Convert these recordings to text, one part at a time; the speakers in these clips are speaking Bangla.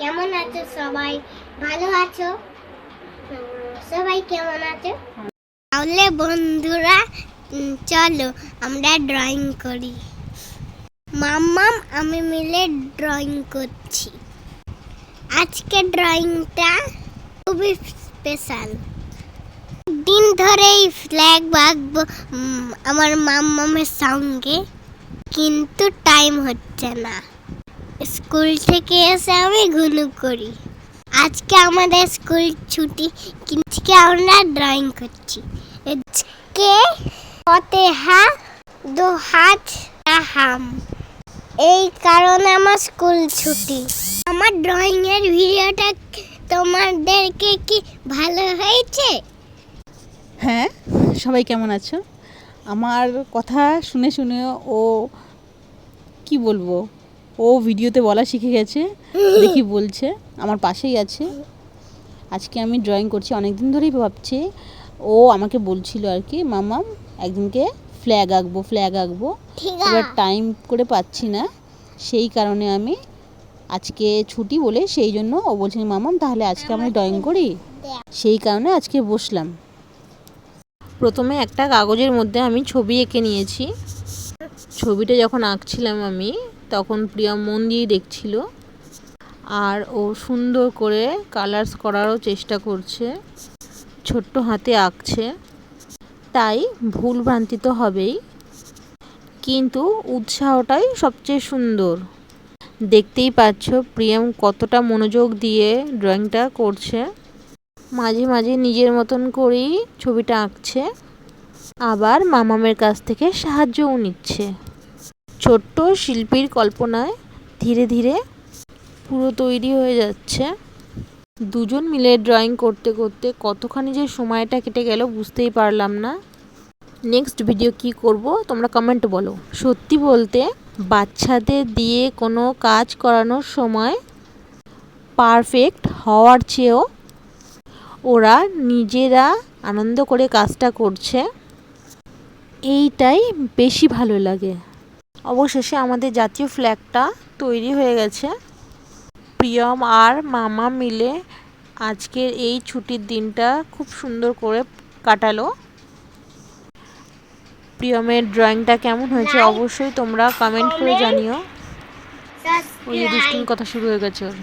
কেমন আছো সবাই? ভালো আছো? সবাই কেমন আছো? তাহলে বন্ধুরা চলো আমরা ড্রয়িং করি। মাম্মাম আমি মিলে ড্রয়িং করছি। আজকে ড্রয়িংটা খুবই স্পেশাল। দিন ধরেই ফ্ল্যাগ আঁকবো আমার মাম্মামের সঙ্গে, কিন্তু টাইম হচ্ছে না। স্কুল থেকে এসে আমি ঘুনু করি। আজকে আমাদের স্কুল ছুটি, কিন্তু আমরা ড্রয়িং করছি। আজকে ফতেহা দু হাত হাম, এই কারণে আমার স্কুল ছুটি। আমার ড্রয়িং এর ভিডিওটা তোমাদেরকে কি ভালো হয়েছে? হ্যাঁ, সবাই কেমন আছো? আমার কথা শুনে শুনে ও কি বলবো, ও ভিডিওতে বলা শিখে গেছে। দেখি বলছে, আমার পাশেই আছে। আজকে আমি ড্রয়িং করছি, অনেক দিন ধরেই ভাবছি। ও আমাকে বলছিল আর কি, মামাম একদিনকে ফ্ল্যাগ আঁকবো। এবার টাইম করে পাচ্ছি না, সেই কারণে আমি আজকে ছুটি বলে সেই জন্য ও বলছে মামাম তাহলে আজকে আমি ড্রয়িং করি, সেই কারণে আজকে বসলাম। প্রথমে একটা কাগজের মধ্যে আমি ছবি এঁকে নিয়েছি। ছবিটা যখন আঁকছিলাম আমি, তখন প্রিয়া মন দিয়ে দেখছিল, আর ও সুন্দর করে কালার্স করারও চেষ্টা করছে। ছোট্ট হাতে আঁকছে, তাই ভুল ভ্রান্তি তো হবেই, কিন্তু উৎসাহটাই সবচেয়ে সুন্দর। দেখতেই পাচ্ছ প্রিয়াম কতটা মনোযোগ দিয়ে ড্রয়িংটা করছে। মাঝে মাঝে নিজের মতন করেই ছবিটা আঁকছে, আবার মামামের কাছ থেকে সাহায্যও নিচ্ছে। ছোট্ট শিল্পীর কল্পনায় ধীরে ধীরে পুরো তৈরি হয়ে যাচ্ছে। দুজন মিলে ড্রয়িং করতে করতে কতখানি যে সময়টা কেটে গেল বুঝতেই পারলাম না। নেক্সট ভিডিও কি করব তোমরা কমেন্ট বলো। সত্যি বলতে বাচ্চাদের দিয়ে কোনো কাজ করানোর সময় পারফেক্ট হওয়ার চেয়েও ওরা নিজেরা আনন্দ করে কাজটা করছে, এইটাই বেশি ভালো লাগে। অবশেষে আমাদের জাতীয় ফ্ল্যাগটা তৈরি হয়ে গেছে। প্রিয়ম আর মামা মিলে আজকের এই ছুটির দিনটা খুব সুন্দর করে কাটালো। প্রিয়মের ড্রয়িংটা কেমন হয়েছে অবশ্যই তোমরা কমেন্ট করে জানিও। ওই যে দুষ্টুমি কথা শুরু হয়ে গেছে ওর।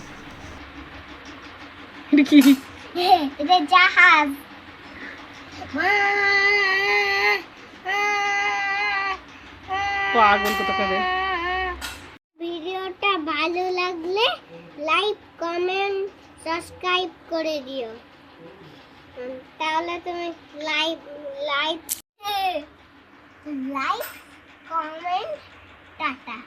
এটা জাহাজ। পাগল কোথাকারে। ভিডিওটা ভালো লাগলে লাইক, কমেন্ট, সাবস্ক্রাইব করে দিও। তাহলে তুমি লাইক, কমেন্ট, টাটা।